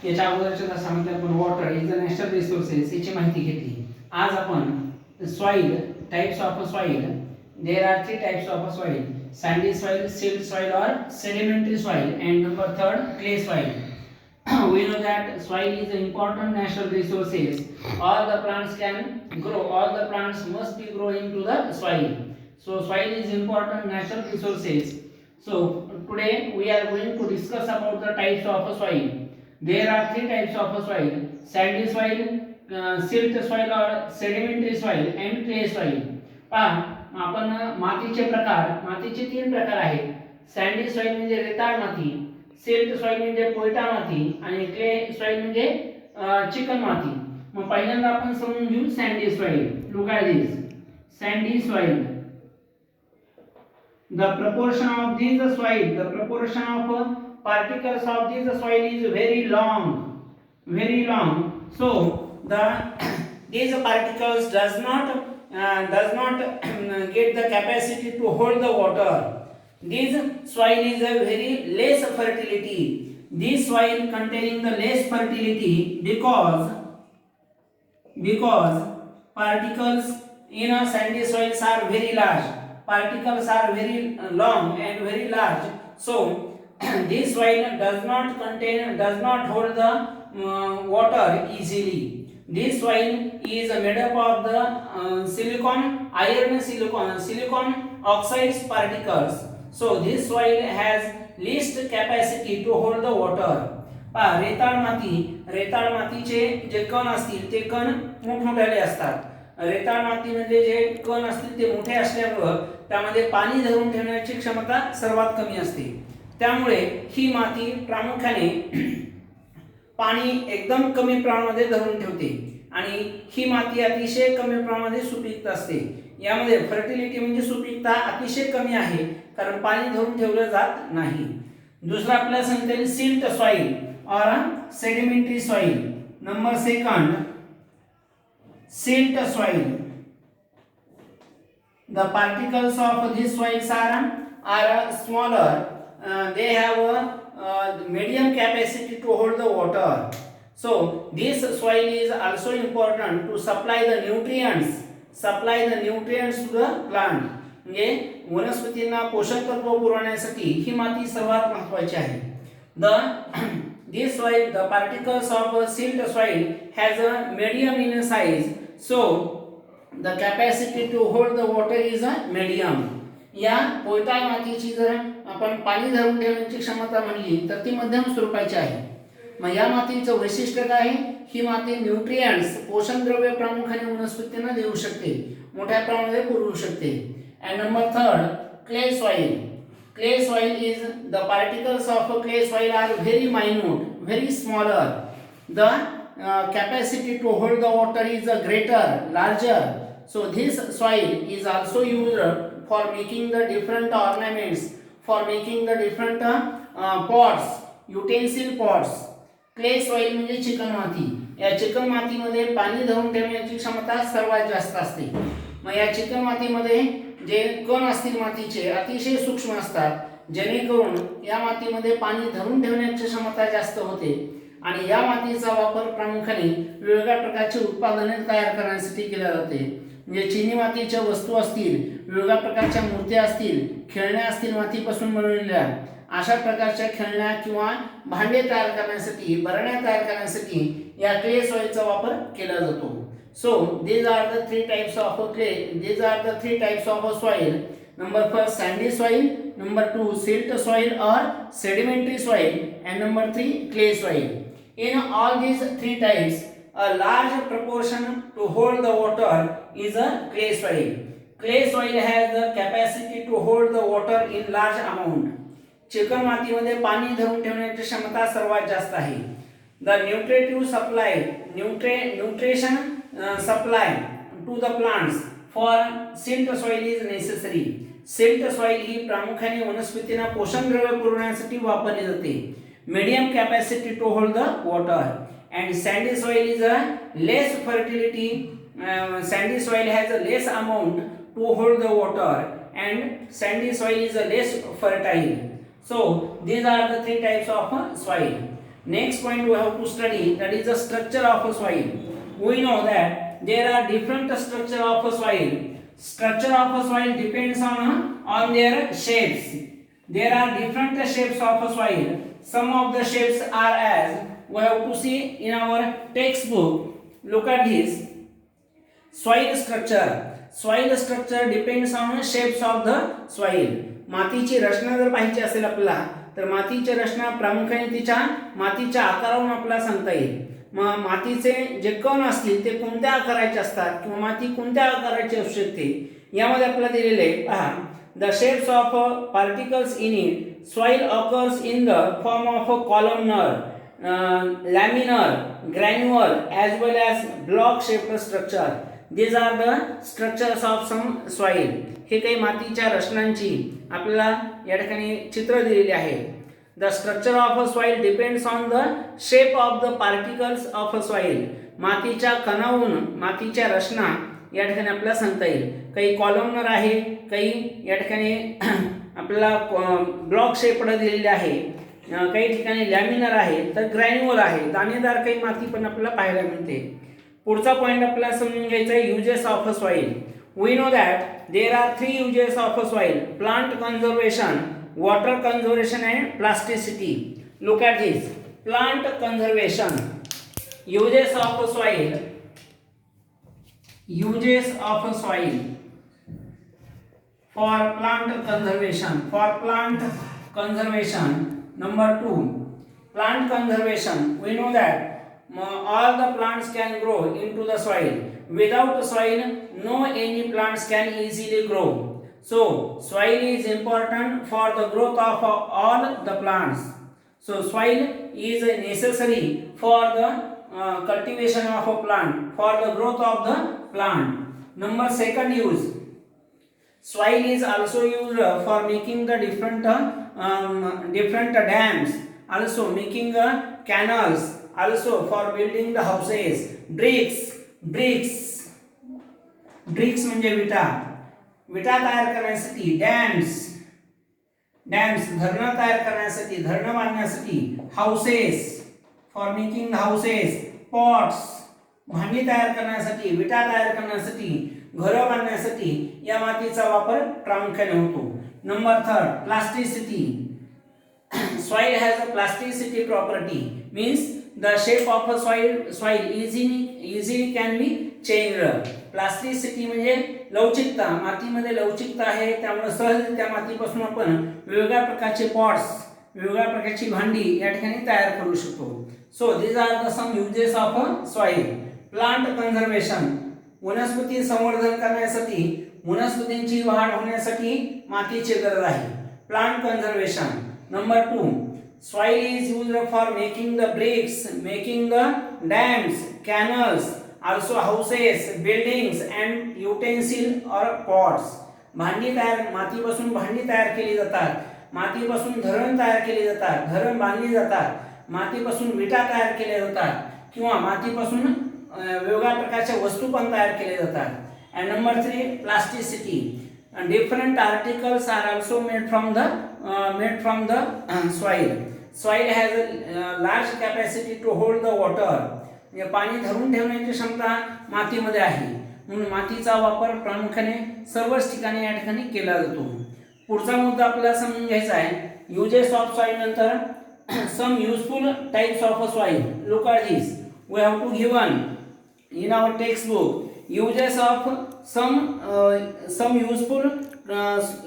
याच्या अगोदरच्या तासामध्ये आपण water is the national resources याची माहिती घेतली. आज आपण soil, types of soil. There are 3 types of soil: sandy soil, silt soil or sedimentary soil, and number third, clay soil. We know that soil is an important natural resources. All the plants can grow, all the plants must be growing to the soil. So soil is important natural resources. So today we are going to discuss about the types of soil. There are 3 types of soil: sandy soil, silt soil or sedimentary soil, and clay soil. पहा, आपण मातीचे प्रकार, मातीचे 3 प्रकार आहेत. Sandy soil म्हणजे रेताळ माती, सिल्ट सॉइल म्हणजे पोयटा माती, आणि क्ले सॉइल म्हणजे चिकन माती. मग पहिल्यांदा आपण समजून घेऊ sandy soil. Look at this sandy soil. The proportion of this soil, the proportion of particles of this soil is very long, very long. So the these particles does not get the capacity to hold the water. This soil is a very less fertility. This soil containing the less fertility because particles in a sandy soils are very large. Particles are very long and very large. So this soil does not hold the water easily. This soil is made up of the silicon oxides particles. So this soil has least capacity to hold the water. रेताळ मातीचे जे कण असतील ते कण मोठमोठे असतात. रेताळ माती म्हणजे जे कण असतील ते मोठे असल्यामुळे त्यामध्ये पाणी धरून ठेवण्याची क्षमता सर्वात कमी असते. त्यामुळे ही माती प्रामुख्याने पाणी एकदम कमी प्रमाणामध्ये धरून ठेवते आणि ही माती अतिशय कमी प्रमाणामध्ये सुपीक असते. यामध्ये फर्टिलिटी म्हणजे सुपीकता अतिशय कमी आहे, कारण पाणी धरून ठेवलं जात नाही. दुसरा आपल्याला सांगता येईल सिल्ट सॉइल और sedimentary soil. Number second, silt soil. The particles of this soils are smaller. They have a medium capacity to hold the water. So this soil is also important to supply the nutrients to the plant. म्हणजे वनस्पतींना पोषक तत्व पुरवण्यासाठी ही माती सर्वात महत्त्वाची आहे. This soil, the particles of silt soil has a medium in size, so the capacity to hold the water is a medium. या पोयटा मातीची जर आपण पाणी धरून ठेवण्याची क्षमता म्हणली तर ती मध्यम स्वरूपाची आहे. मग या मातीचं वैशिष्ट्य काय आहे? ही माती न्यूट्रिएंट्स, पोषण द्रव्य प्रामुख्याने वनस्पतींना देऊ शकते, मोठ्या प्रमाणात पुरवू शकते. And number third, clay soil. Clay soil is the particles of clay soil are very minute, very smaller. The capacity to hold the water is greater, larger. So this soil is also used for making the different ornaments, for making the different pots, utensil pots. Clay soil म्हणजे chicken माती. या chicken मातीमध्ये पाणी धरून ठेवण्याची क्षमता सर्वात जास्त असते. मग या चिकन मातीमध्ये जे कण असतील मातीचे अतिशय सूक्ष्म असतात, जेणेकरून या मातीमध्ये पाणी धरून ठेवण्याची क्षमता जास्त होते. आणि या मातीचा वापर प्रामुख्याने वेगवेगळ्या प्रकारचे उत्पादने तयार करण्यासाठी केला जाते. म्हणजे चिनी मातीच्या वस्तू असतील, वेगवेगळ्या प्रकारच्या मूर्त्या असतील, खेळण्या असतील मातीपासून बनवलेल्या, अशा प्रकारच्या खेळण्या किंवा भांडे तयार करण्यासाठी, बरण्या तयार करण्यासाठी या क्ले सॉइलचा वापर केला जातो. So these are the 3 types of clay. These are the 3 types of soil. Number first, sandy soil. Number 2, silt soil or sedimentary soil. And number 3, clay soil. In all these 3 types, a large proportion to hold the water is a clay soil. Clay soil has the capacity to hold the water in large amount. Chicken मातीमध्ये पाणी धरून ठेवण्याची क्षमता सर्वात जास्त आहे. The nutrition supply to the plants for silt soil is necessary. Silt soil ही प्रामुख्याने वनस्पतींना पोषण द्रव्य पुरवण्यासाठी वापरली जाते. Medium capacity to hold the water. And sandy soil is a less fertility. Sandy soil has a less amount to hold the water, and sandy soil is a less fertile. So these are the 3 types of soil. Next point we have to study, that is the structure of a soil. We know that there are different structure of a soil. Structure of a soil depends on their shapes. There are different shapes of a soil. Some of the shapes are as we have to see in our textbook. Look at this. Soil structure. Soil structure depends on shapes of the soil. मातीची रचना जर पाहिजे असेल आपल्याला तर मातीची रचना प्रामुख्याने तिच्या मातीच्या आकारावरून आपल्याला सांगता येईल. मग मातीचे जे कण असतील ते कोणत्या आकाराचे असतात किंवा माती कोणत्या आकाराची असू शकते यामध्ये आपल्याला दिलेले आहे. पहा, the shapes of particles in it soil occurs in the form of a columnar, laminar, granular as well as block shaped structure. These are the structures of some soil. हे काही मातीच्या रचनांची आपल्याला या ठिकाणी चित्र दिलेली आहे. The structure of a soil depends on the shape of the particles of a soil. मातीच्या कणावरून मातीच्या रचना या ठिकाणी आपल्याला सांगता येईल. काही कॉलमनर आहे, काही या ठिकाणी आपल्याला ब्लॉक शेपड दिलेले आहे, काही ठिकाणी लॅमिनर आहे, तर ग्रॅन्युअल आहे, दाणेदार काही माती पण आपल्याला पाहायला मिळते. पुढचा पॉइंट आपल्याला समजून घ्यायचा आहे uses of a soil. We know that there are 3 uses of a soil: plant conservation, water conservation and plasticity. Look at this. Plant conservation. Uses of a soil. Uses of a soil for plant conservation. For plant conservation. Number 2. Plant conservation. We know that all the plants can grow into the soil. Without the soil, no any plants can easily grow. So soil is important for the growth of all the plants. So soil is necessary for the cultivation of a plant, for the growth of the plant. Number second use. Soil is also used for making the different dams, also making canals, also for building the houses. Bricks म्हणजे विटा तयार करण्यासाठी, dams धरणं तयार करण्यासाठी, धरणं बांधण्यासाठी, houses for making houses, pots भांडी तयार करण्यासाठी, विटा तयार करण्यासाठी, घरं बांधण्यासाठी या मातीचा वापर प्रामुख्याने होतो. Number third, plasticity. Soil has a plasticity property, means the shape of a soil easily can be changed. Plasticity म्हणजे लवचिकता. मातीमध्ये लवचिकता आहे, त्यामुळे सहज त्या मातीपासून आपण वेगवेगळ्या प्रकारचे पॉट्स, वेगवेगळ्या प्रकारची भांडी या ठिकाणी तयार करू शकतो. So these are the some uses of a soil. Plant conservation, वनस्पती संवर्धन करण्यासाठी, वनस्पतींची वाढ होण्यासाठी मातीची गरज आहे. Plant conservation. Number 2, soil is used for making the bricks, making the dams, canals, also houses, buildings and utensils or pots. भांडी तयार, मातीपासून भांडी तयार केली जातात, मातीपासून धरण तयार केली जातात, धरण बांधली जातात, मातीपासून विटा तयार केल्या जातात किंवा मातीपासून वेगवेगळ्या प्रकारच्या वस्तू पण तयार केल्या जातात. And number 3, plasticity. And different articles are also made from the soil. Soil has a large capacity to hold the water. पाणी धरून ठेवण्याची क्षमता मातीमध्ये आहे, म्हणून मातीचा वापर प्रामुख्याने सर्वच ठिकाणी या ठिकाणी केला जातो. पुढचा मुद्दा आपल्याला समजून घ्यायचा आहे युजेस ऑफ सॉइल नंतर some useful types of a soil. Look at this. We have to given in our textbook uses of some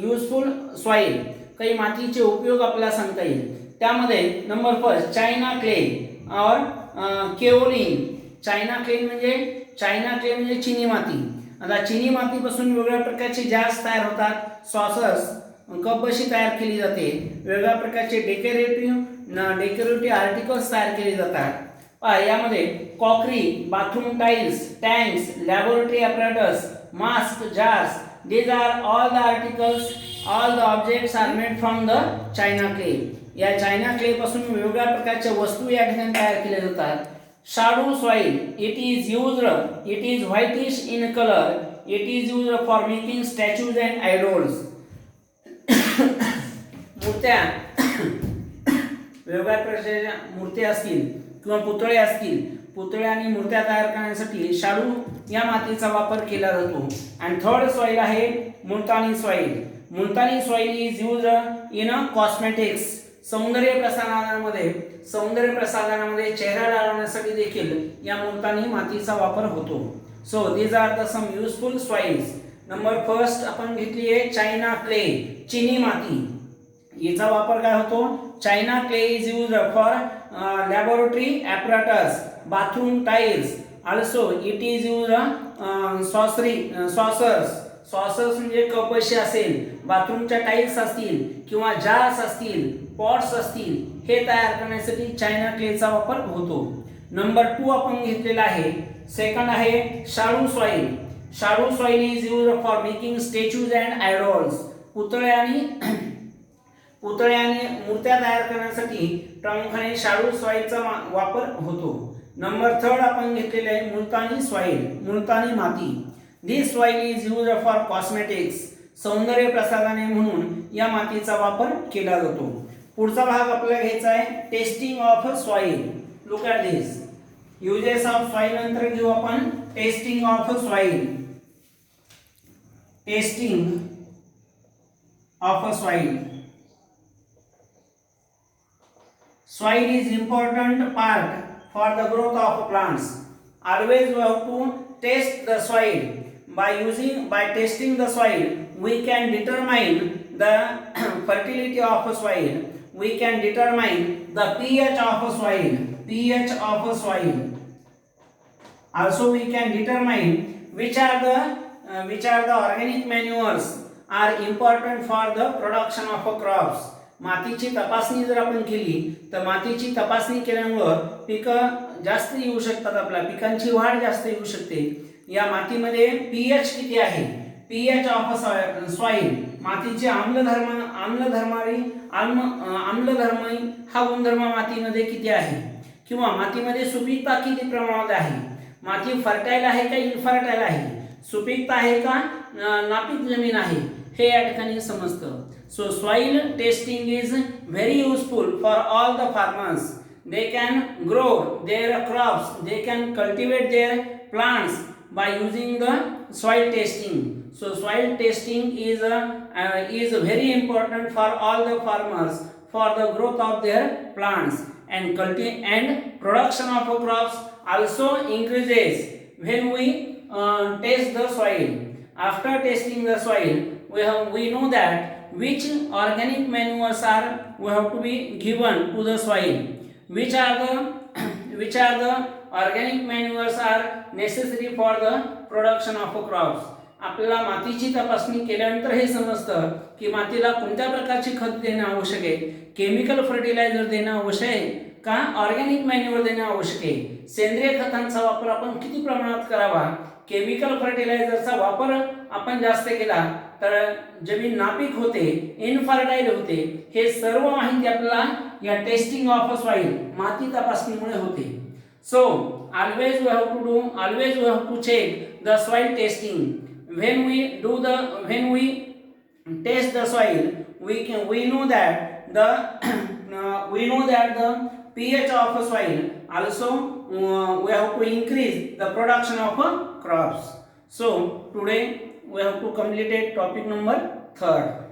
useful soil. काही मातीचे उपयोग आपल्याला सांगता येईल. त्यामध्ये नंबर फर्स्ट, चायना क्ले और केओलिन. चायना क्ले म्हणजे चिनी माती. आता चिनी मातीपासून वेगवेगळ्या प्रकारचे जार्स तयार होतात, सॉसर्स, कपबशी तयार केली जाते, वेगवेगळ्या प्रकारचे डेकोरेटिव्ह आर्टिकल्स तयार केले जातात. यामध्ये crockery, bathroom tiles, tanks, laboratory apparatus, mask, jars, these are all the articles, all the objects are made from the china clay. या चायना क्ले पासून वेगवेगळ्या प्रकारच्या वस्तू या ठिकाणी तयार केल्या जातात. शाडू soil, it is whitish in color, it is used for making statues and idols. वेगवेगळ्या प्रकारच्या मूर्त्या असतील किंवा पुतळे असतील, पुतळे आणि मूर्त्या तयार करण्यासाठी शाडू या मातीचा वापर केला जातो. आणि थर्ड सॉइल आहे Multani soil. Multani soil is use in cosmetics. सौंदर्य प्रसाधनामध्ये चेहरा लावण्यासाठी देखील या मुलतानी मातीचा वापर होतो. So these are the some useful soils. Number first आपण घेतली आहे चायना क्ले, चिनी माती. याचा वापर काय होतो? China clay is use for laboratory apparatus, bathroom tiles. Also it is use saucers म्हणजे कपशी असेल, बाथरूमच्या टाइल्स असतील किंवा जार्स असतील, पॉट्स असतील, हे तयार करण्यासाठी चायना क्लेचा वापर होतो. नंबर 2 आपण घेतलेला आहे. सेकंड आहे शाडू सॉइल. शाडू soil is use for making statues and idols. पुतळे आणि मूर्त्या तयार करण्यासाठी प्रामुख्याने शाडू सॉइलचा वापर होतो. नंबर 3 आपण घेतलेले आहे मुलतानी सॉइल, मुलतानी माती. This soil is use for cosmetics. सौंदर्य प्रसाधने म्हणून या मातीचा वापर केला जातो. पुढचा भाग आपल्याला घ्यायचा आहे testing of soil. Look at this. Uses of soil नंतर घेऊ आपण testing of soil. Testing of soil. Soil is important part for the growth of plants. Always we have to test the soil. By testing the soil, we can determine the fertility of soil. We can determine the pH of soil. Also, we can determine which are the organic manures are important for the production of crops. मातीची तपासणी जर आपण केली तर मातीची तपासणी केल्यामुळं पिकं जास्त येऊ शकतात, आपल्या पिकांची वाढ जास्त येऊ शकते. या मातीमध्ये पीएच किती आहे, पीएच ऑफ सॉइल, मातीचे आम्लधर्म हा गुणधर्म मातीमध्ये किती आहे, किंवा मातीमध्ये सुपीकता किती प्रमाणात आहे, माती फर्टाईल आहे का इनफर्टाईल आहे, सुपीकता आहे का नापीक जमीन आहे, हे या ठिकाणी समजतं. So soil testing is very useful for all the farmers. They can grow their crops, they can cultivate their plants by using the soil testing. So soil testing is very important for all the farmers for the growth of their plants, and production of crops also increases when we test the soil. After testing the soil, we know that which organic manures we have to be given to the soil, which are the organic manures are necessary for the production of crops. आपल्याला मातीची तपासणी केल्यानंतर हे समजतं की मातीला कोणत्या प्रकारची खत देणे आवश्यक आहे, केमिकल फर्टिलायझर देणे आवश्यक आहे का ऑर्गॅनिक मॅन्युअर देणे आवश्यक आहे, सेंद्रिय खतांचा वापर आपण किती प्रमाणात करावा, केमिकल फर्टिलायझरचा वापर आपण जास्त केला तर जमीन नापीक होते, इनफर्टाईल होते. हे सर्व माहिती आपल्याला या टेस्टिंग ऑफ सॉइल माती तपासणीमुळे होते. So always we have to check the soil testing. When we test the soil, we know that the pH of soil. Also we have to increase the production of crops. So today we have to complete topic number 3.